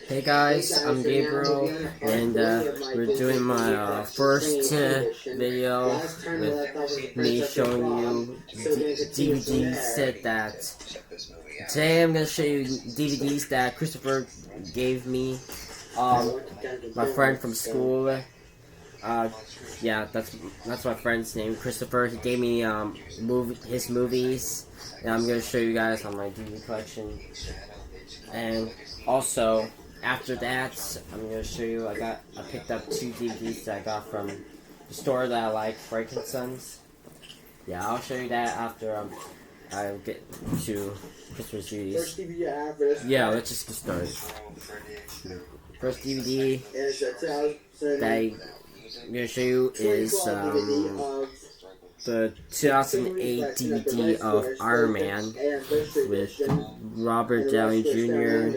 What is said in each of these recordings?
Hey guys, I'm Gabriel, and we're doing my first video with me showing you DVD set that. Today I'm going to show you DVDs that Christopher gave me, my friend from school. Yeah, that's my friend's name, Christopher. He gave me his movies, and I'm going to show you guys on my DVD collection. And also, after that, I'm going to show you, I picked up 2 DVDs that I got from the store that I like, Frankenstein's. Yeah, I'll show you that after I get to Christmas DVDs. First DVD I have for this. Yeah, let's just get started. First DVD that I'm going to show you is the 2008 DVD of Iron Man with Robert Downey Jr.,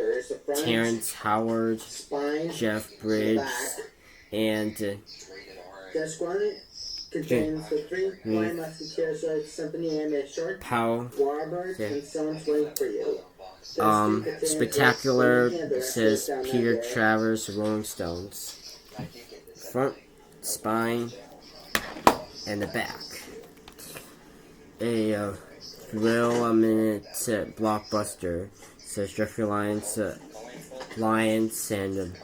Terrence Howard, Jeff Bridges, and contains the 3 Flying Musketeers Symphony animated short, Powell, Warbird, and Someone's Waiting for You. Spectacular, says Peter Travers, Rolling Stones. Front, spine, and the back. A thrill-a-minute blockbuster, says Jeffrey Lyons, and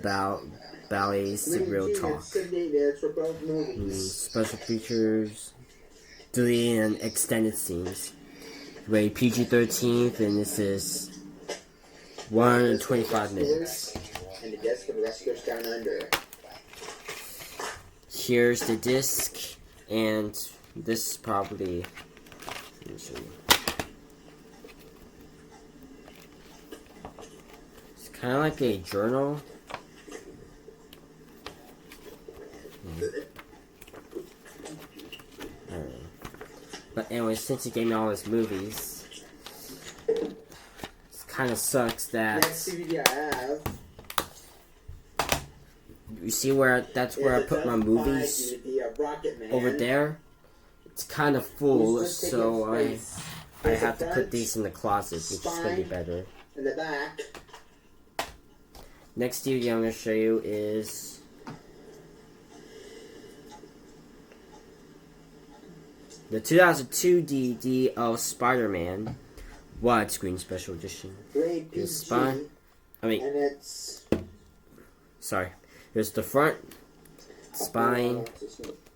Ballet's Real Talk. Special features, deleted and extended scenes. Rated PG-13, and this is 125 minutes. And the disc of Rescuers Down Under. Here's the disc, and this is probably, let me show you. It's kind of like a journal. But anyway, since he gave me all his movies, it kind of sucks that. Next DVD I have. You see where that's where I put my movies over there. It's kind of full, so I have to put these in the closet, which is gonna be better. In the back. Next DVD I'm gonna show you is the 2002 DVD of Spider-Man widescreen special edition. The spine. And it's. Sorry. Here's the front, spine,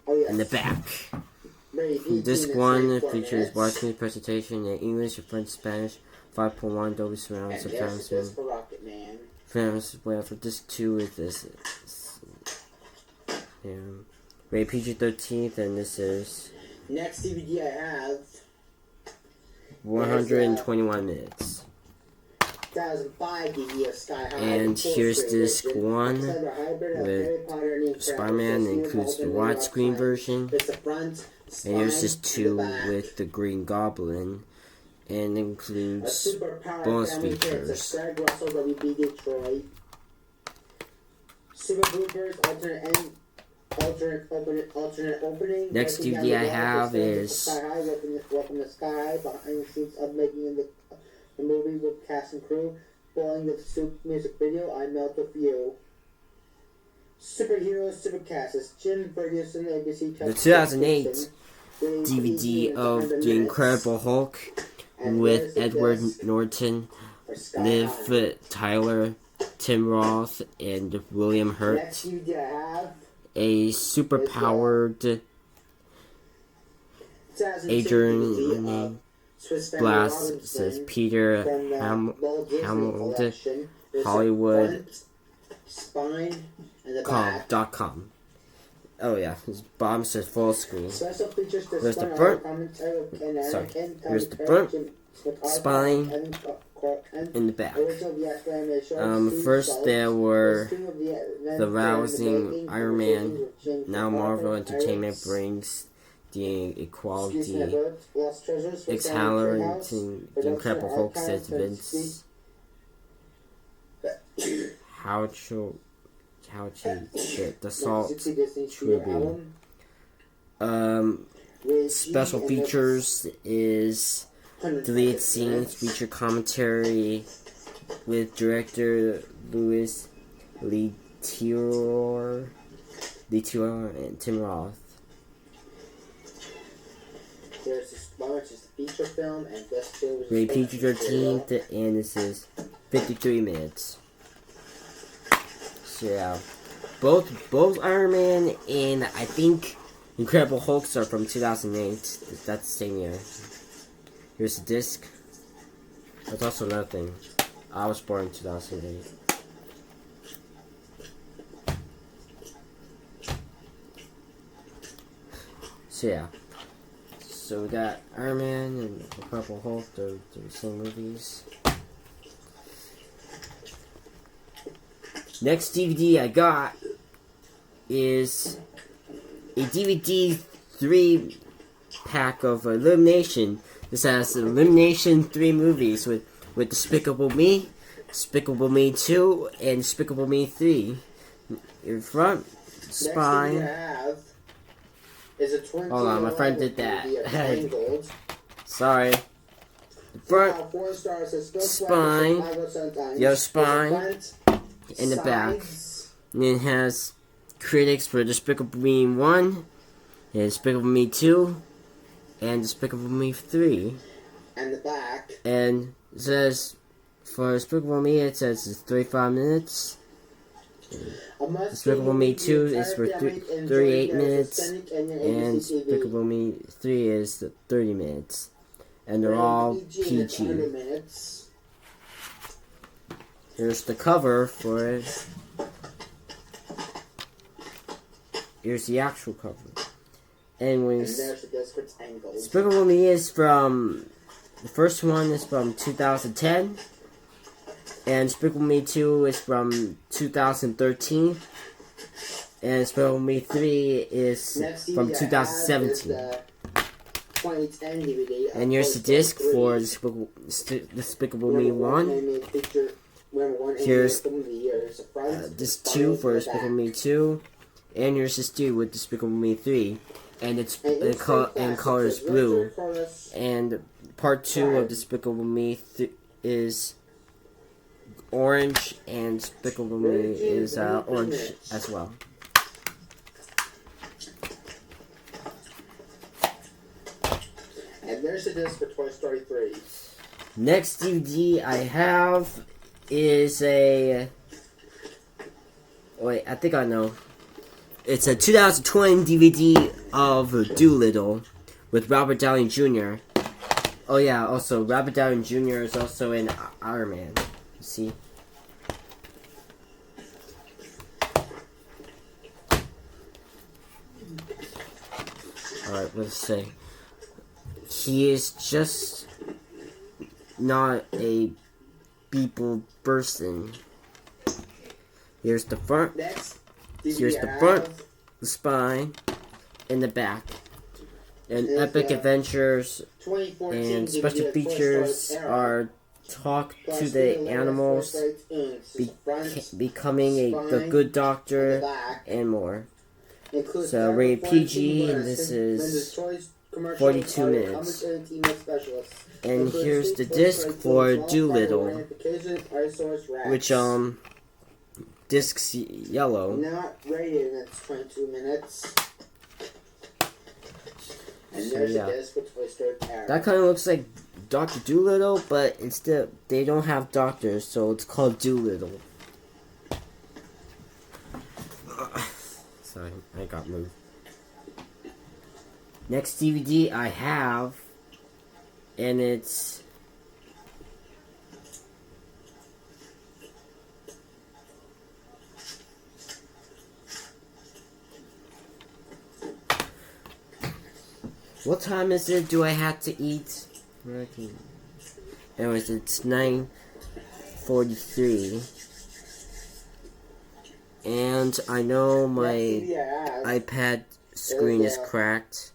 and the back. Disc 1 features widescreen presentation in English, French, Spanish, 5.1 Dolby Surround, subtitles. For disc 2 is this. Rated PG-13, and this is. Next DVD I have. 121 minutes. 2005 DVD of Sky High. And here's disc 1 with Spider-Man, includes the widescreen version. And here's disc 2 with the Green Goblin, and includes bonus features. Super Bloopers, alternate opening. Next DVD I have is Welcome to Sky, behind the scenes of making the movie with cast and crew, following the Soup music video, I Melt With You. Superheroes Supercast is Jim Ferguson, ABC. The 2008 DVD of The Incredible Hulk with Edward Norton, Liv Tyler, Tim Roth, and William Hurt. A superpowered Adrian Blast, says Peter Hamill, Hollywood.com. Oh yeah, his bottom says full screen. Here's the front. Sorry. Here's the front, spine, and the back. First there were the rousing Iron Man. Now Marvel Entertainment brings the equality, accelerating the Incredible Hulk, says Vince. The Salt Tribune. Special features is deleted scenes, feature commentary, with director Louis Leterrier and Tim Roth. There's this one which is a feature film, and this film is Rated PG-13, and this is 53 minutes. So yeah, both Iron Man and I think Incredible Hulks are from 2008. That's the same year. Here's the disc. That's also another thing. I was born in 2008. So yeah. So we got Iron Man and Incredible Hulk. They're the same movies. Next DVD I got is a DVD 3-pack of Elimination. This has Elimination 3 movies with Despicable Me, Despicable Me 2, and Despicable Me 3. Your front spine. Hold on, my friend did that. Sorry. The front spine, the other spine, and the back. And it has critics for Despicable Me 1, and Despicable Me 2, and Despicable Me 3. And the back. And it says, for Despicable Me, it says it's 35 minutes. Despicable Me 2 is for 38 minutes, and Despicable Me 3 is 30 minutes. And they're all PG. Here's the cover for it. Here's the actual cover. Anyways, Despicable Me is from, the first one is from 2010. And Despicable Me 2 is from 2013. And Despicable Me 3 is from 2017. And here's the disc for Despicable Me 1. Here's disc 2 for Despicable Me 2. And here's disc 2 with Despicable Me 3. And it's in colors blue. And part 2 of Despicable Me is orange, and Despicable Me is orange as well. And there's a disc for Toy Story 3. Next DVD I have is a... Wait, I think I know. It's a 2020 DVD of Doolittle with Robert Downey Jr. Oh yeah, also Robert Downey Jr. is also in Iron Man. See? Alright, let's say. He is just not a people person. Here's the front. Here's the front, the spine, and the back. And epic adventures and special features are talk to the animals, becoming the good doctor, and more. So rated PG, and this is 42 minutes. And here's the disc for Doolittle, which disc's yellow. Not rated, and it's 22 minutes. And there's a disc for Toy Story Paradise. That kind of looks like Dr. Doolittle, but instead they don't have doctors, so it's called Doolittle. Sorry, I got moved. Next DVD I have, and it's what time is it? Do I have to eat? Anyways, it's 9:43. And I know my iPad screen is cracked.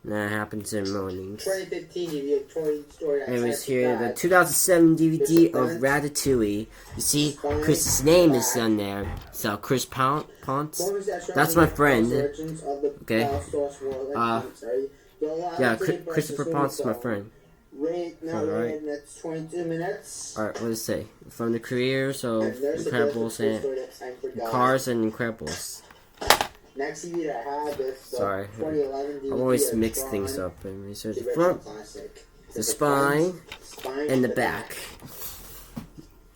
That happens in mornings. 2015 Toy Story. Anyways, here, the 2007 DVD of Ratatouille. You see, Chris's name is on there. So, Chris Ponce. That's my friend. Okay. Yeah, Christopher Ponce is my friend. Rated, that's 22 minutes. Alright, what does it say? From the creators of Incredibles and Cars and Incredibles. Next CD that I have is the Sorry, 2011 DVD I always of mix Tron, things up and research the the front, classic. the spine, and the back.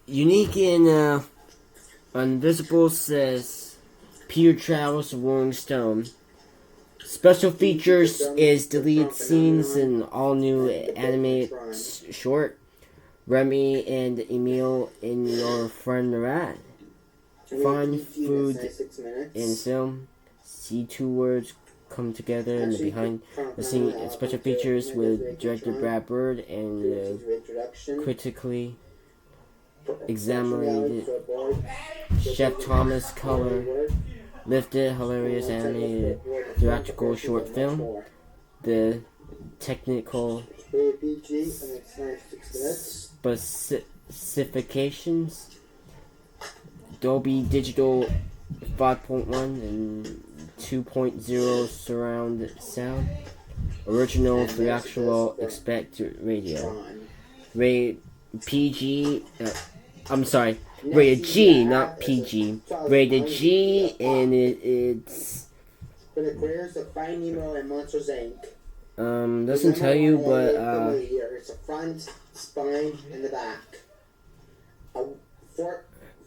Unique in Invisible says Peter travels to Rolling Stone. Special features is deleted scenes and all new animated short. Remy and Emil in Your Friend Rat. Fun food in film. See two words come together in the behind the scene special features with director Brad Bird and critically examined Chef Thomas Color lifted hilarious animated theatrical short film. The technical specifications Dolby Digital 5.1 and 2.0 surround sound. Original theatrical expect radio. Rated PG. Rated G, not PG. Rated G, and it's. For the creators of Finding Nemo and Monsters Inc. Doesn't tell you, but it's the front, spine, and the back.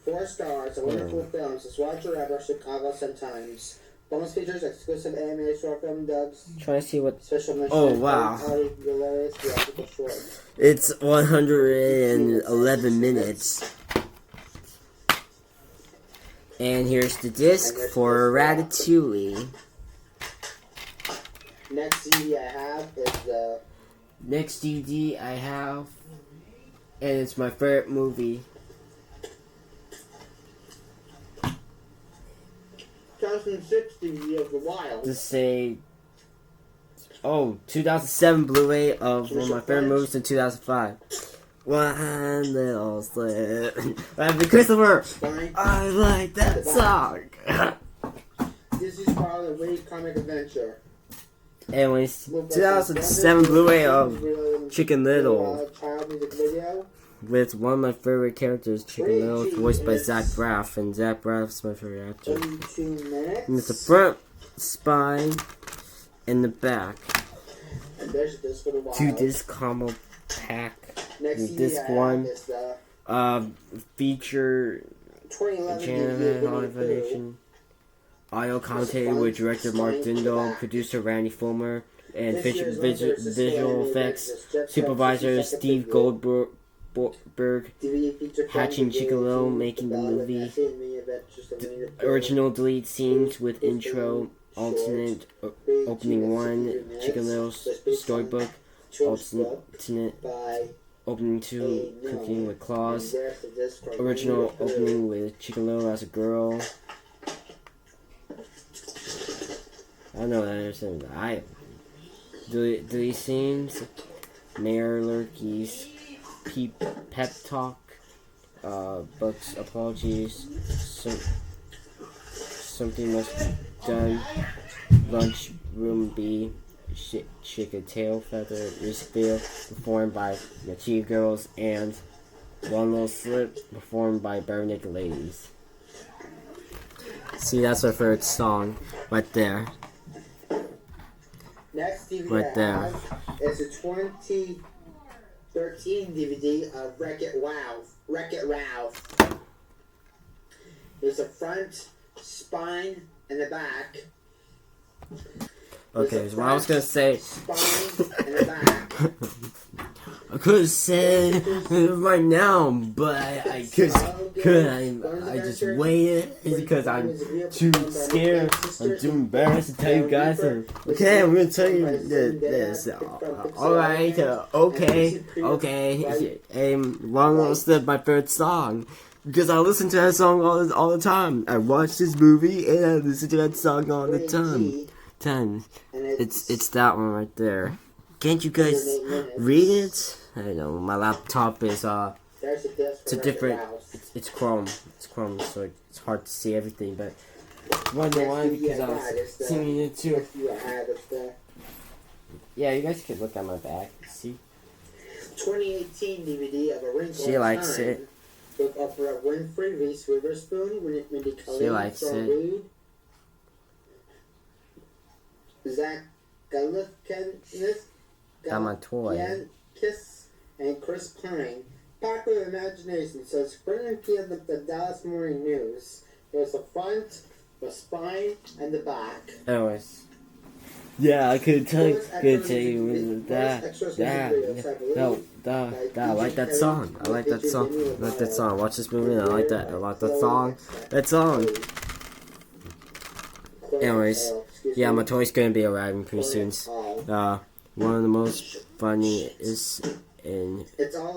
Four stars, a wonderful film. Since Roger Ebert, Chicago Sun-Times. Bonus features, exclusive animated short film dubs. Trying to see what. Special mention. Oh wow! It's 111 minutes. And here's the disc for Ratatouille. Next DVD I have is the. Next DVD I have, and it's my favorite movie. 2006 DVD of The Wild. To say, 2007 Blu-ray of one of my favorite movies in 2005. One little slip. Happy Christopher! I like that song. This is part of the Wade Comic Adventure. Anyways, 2007 Blu-ray of Chicken Little. With one of my favorite characters, Chicken Little, voiced by Zach Braff, and Zach Braff's my favorite actor. And it's the front, spine, and the back. And there's this for the Wild. 2-disc combo pack. With disc 1, feature generation, audio commentary with director Mark Dindal, producer Randy Fulmer, and visual effects supervisor Steve Goldberg. Hatching Chicken Little, making the movie. Original delete scenes with intro, alternate opening 1, Chicken Little's storybook, alternate opening 2, Cooking with Claws, original opening with Chicken Little as a girl. I don't know what I understand. Delete scenes, Mayor Lurkey's pep talk, Buck's apologies, something must be done, lunch room B, chicken tail feather, music video performed by the Cheetah Girls, and One Little Slip performed by Bare Naked Ladies. See, that's my favorite song right there. Next DVD right there. It's a 2013 DVD of Wreck-It Ralph. There's a front, spine, and the back. Okay, so what I was gonna say. Spine and the back. I could have said it right now, but I just waited because I'm too scared. I'm too embarrassed to tell you guys. Okay, I'm gonna tell you this. Alright, okay. Long Little Slip, my favorite song. Because I listen to that song all the time. I watch this movie and I listen to that song all the time. It's that one right there. Can't you guys read it? I don't know. My laptop is it's a different. It's Chrome. It's Chrome, so it's hard to see everything. But wonder why? Because I was seeing it too. Yeah, you guys can look at my back. See. 2018 DVD of A Wrinkle She in likes Time it. with Oprah Winfrey, Reese Witherspoon, Mindy Kaling, She likes Thor it. Reed, Zach Galifianakis, and Chris Pine. Popular Imagination says Spring and Field of the Dallas Morning News. There's the front, the spine, and the back. Anyways. Yeah, I could tell you that. I like that song. I like that song. I like that song. Watch this movie. I like that. I like that song. That song. Anyways, yeah, my toy's gonna be arriving pretty soon. One of the most funniest and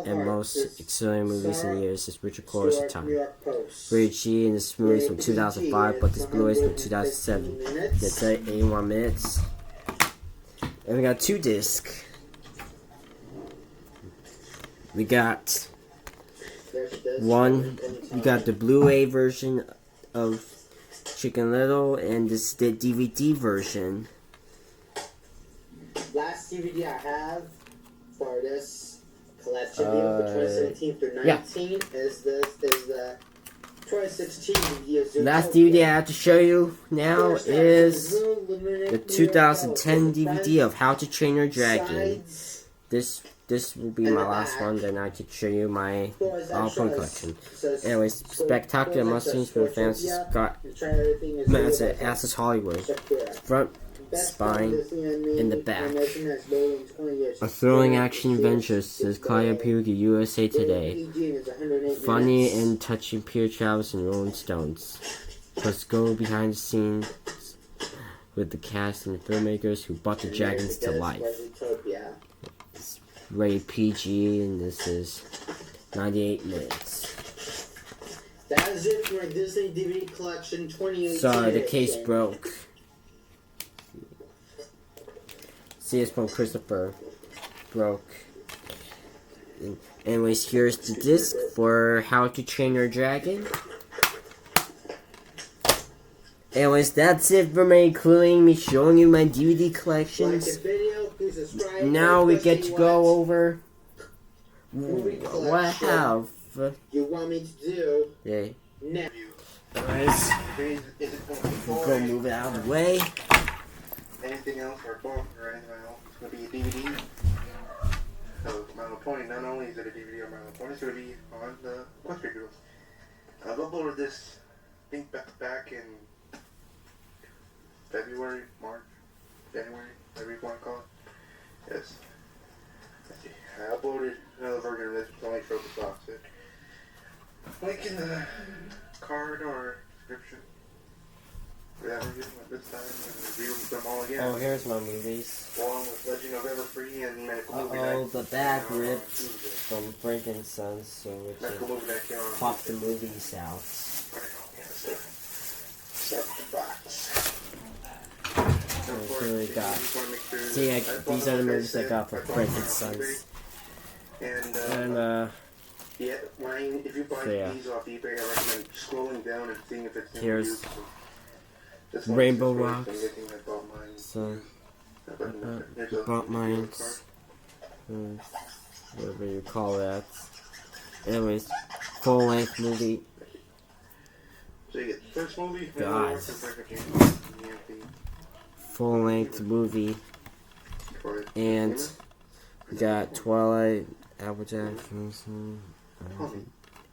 most exciting movies in years is Richard Chorus of Time. Rated G, and this movie is from 2005, but this Blu-ray is from 2007. It's 81 minutes. And we got 2 discs. We got one. We got the Blu-ray version of Chicken Little, and this is the DVD version. Last DVD I have for this collection, for 2017 through 19, is the 2016 DVD of Zootopia. Last DVD I have to show you now is the 2010 DVD of How to Train Your Dragon. This will be my last one, then I could show you my album collection. Anyways, spectacular mustache with fancy Scott Massive Asses Hollywood. Front, spine, in the back. A thrilling action adventure, says Claudia Puga, USA Today. Funny and touching Peter Travis and Rolling Stones. Let's go behind the scenes with the cast and the filmmakers who brought the dragons to life. It's rated PG, and this is 98 minutes. That is it for my Disney DVD collection 2018. Sorry, the case broke. See, it's from Christopher. Broke. Anyways, here's the disc for How to Train Your Dragon. Anyways, that's it for me, including me showing you my DVD collections. Now we get to go over what I have. You want me to do? Yeah. Now. Anyways, we'll go move it out of the way. Anything else or book or anything else? It's going to be a DVD. So My Little Pony, not only is it a DVD of My Little Pony, it's going to be on the Equestria Girls. I've uploaded this, I think back in February, March, January, whatever you want to call it. Yes. Let's see. I uploaded another version of this, which only showed the box set. Link in the card or description. That review at this time and review them all again. Oh, here's my movies. Along with Legend of Everfree and Medical Movie Night. Uh-oh, the bag ripped from Frankenstein, so we can pop the movies out. Really got. See, these are the movies I got for Frankenstein. And yeah, if you buy these off eBay, I recommend scrolling down and seeing if it's in here's Rainbow Rocks. So, I bought mine. Whatever you call that. Anyways, full-length movie. So you get the first movie, God. Full-length movie. And we got Twilight, Applejack,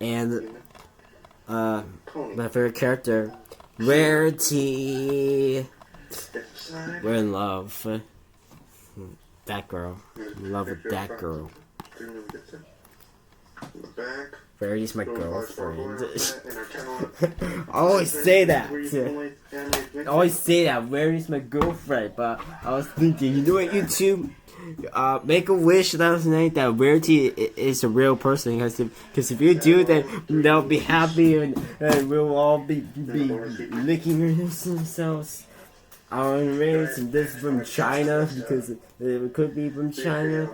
and my favorite character, Rarity. We're in love. That girl. In love with that girl. Rarity's my girlfriend. I always say that. Rarity's my girlfriend. But I was thinking, you know what, YouTube? Make a wish last night that Rarity is a real person, because if you do, then they'll be happy and we'll all be licking themselves. Rarity, and this is from China, because it could be from China.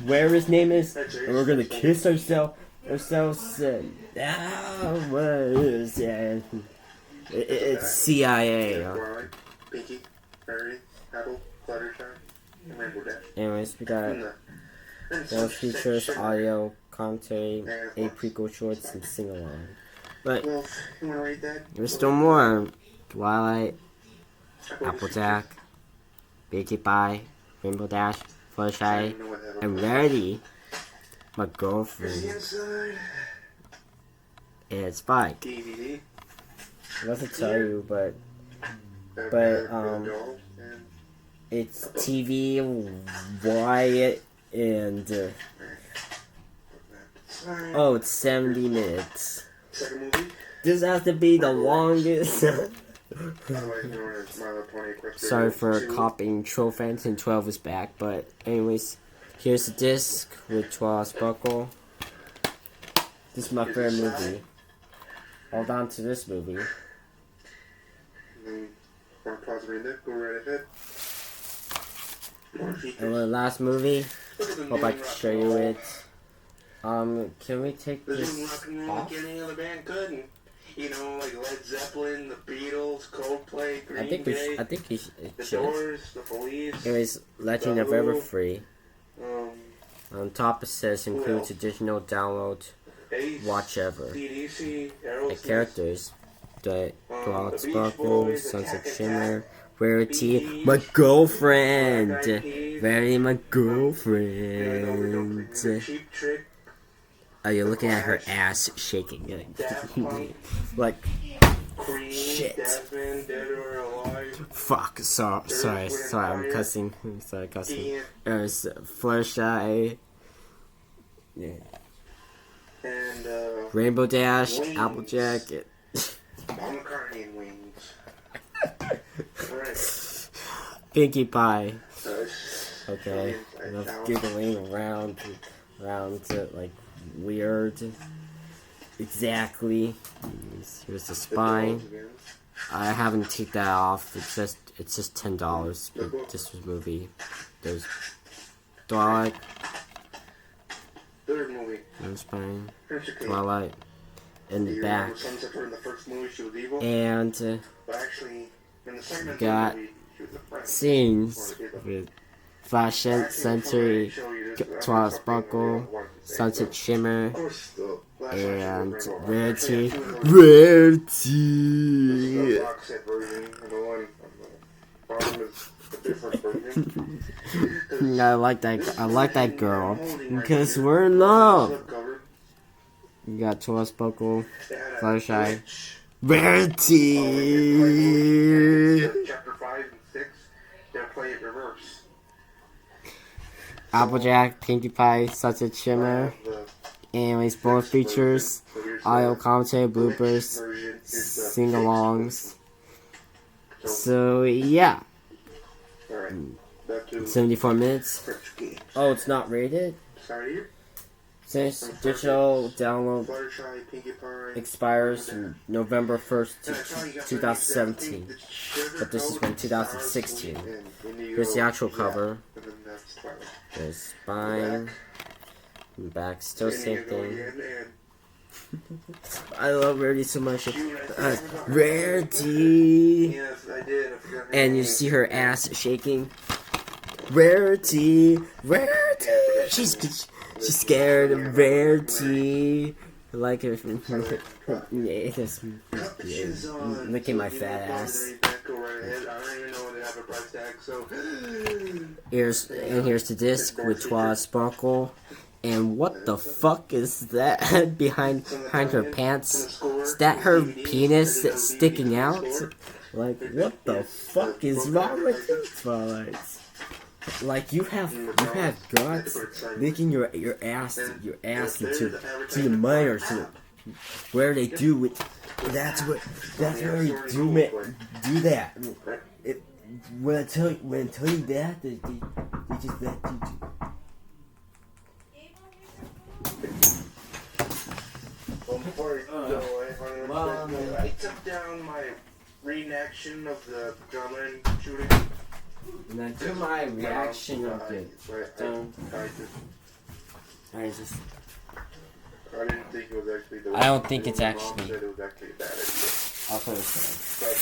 Where his name is, and we're gonna kiss ourselves. It's CIA. Pinky, Mary, Apple, Fluttershy. Anyways, we got bonus features, audio, commentary, 8 prequel shorts, and sing-along. But there's still more. Twilight, Applejack, Baby Pie, Rainbow Dash, Fluttershy, and Rarity, my girlfriend. And Spike. I wasn't tell you, but it's TV, Wyatt, and it's 70 minutes. This has to be the longest. Sorry for copying Troll Fans and 12 is back, but anyways, here's the disc with Twilight Sparkle. This is my favorite movie. Hold on to this movie. And the last movie, hope I can show you it. Can we take this off? You know, like Led Zeppelin, the Beatles, Coldplay, Green Day, I think we should. the Doors, the Police. Anyways, Legend of Everfree. On top it says includes additional download, watch ever. CDC, The characters, the Twilight Sparkle, Sunset Shimmer, Rarity, my girlfriend, Rarity, my girlfriend. Cheap Trick. Oh, you're looking at her ass shaking. Like, shit. Fuck, sorry, I'm cussing. Sorry, cussing. There's Fluttershy. Yeah. And, Rainbow Dash, Applejack. McCartney and Wings. Alright. Pinkie Pie. Okay, enough giggling around to, like, weird. Exactly. Here's the spine. I haven't taken that off. It's just $10 for this movie. There's Twilight. Third movie. No spine. Twilight. In the back. And got scenes with Fashion Century, Twilight Sparkle, Sunset Shimmer, and Rarity. I like that girl because we're in love. You got Twilight Sparkle, Fluttershy, Rarity. Chapter 5 and 6, they'll play it reverse. Applejack, Pinkie Pie, Sunset Shimmer. Anyways, bonus features, audio commentary, bloopers, sing-alongs. So yeah, 74 minutes. Oh, it's not rated. Since digital download expires November 1st, 2017, but this is from 2016. Here's the actual cover. There's spine, back, still same thing. I love Rarity so much. Rarity, and you see her ass shaking. Rarity, she's scared of Rarity. Like her, look at my fat ass. Here's the disc with Twilight Sparkle. And what the fuck is that behind her pants? Is that her penis that's sticking out? Like, what the fuck is wrong with you, Twilight? Like, you have guts making your ass into your minor, to where they do it. That's where they do that. When I tell you that, they just let you. I took down my reenaction of the gunman shooting. And then to my reaction of it. I didn't think it was actually the I don't think it's actually. I'll put it there.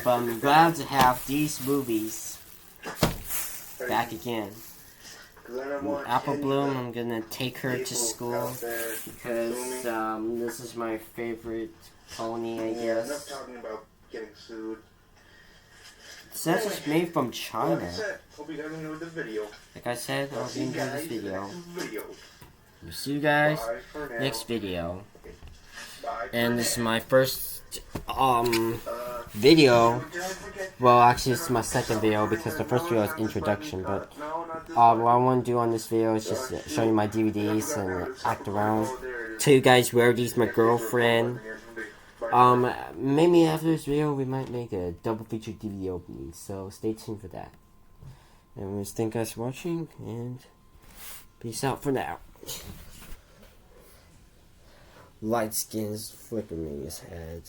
But I'm glad to have these movies back again. Apple Bloom, I'm gonna take her to school because this is my favorite pony, I guess. Enough talking about getting sued. It says it's made from China. Like I said, hope you guys enjoyed the video. Like I said, I hope you enjoyed this video. Video. We'll see you guys Bye for now. next video. Bye for And now. this is my first video. Well, actually, it's my second video because the first video is introduction. But what I want to do on this video is just show you my DVDs and act around. Tell you guys where these my girlfriend. Maybe after this video we might make a double feature DVD opening. So stay tuned for that. And thank you guys for watching, and peace out for now. Light skin's flickering his head.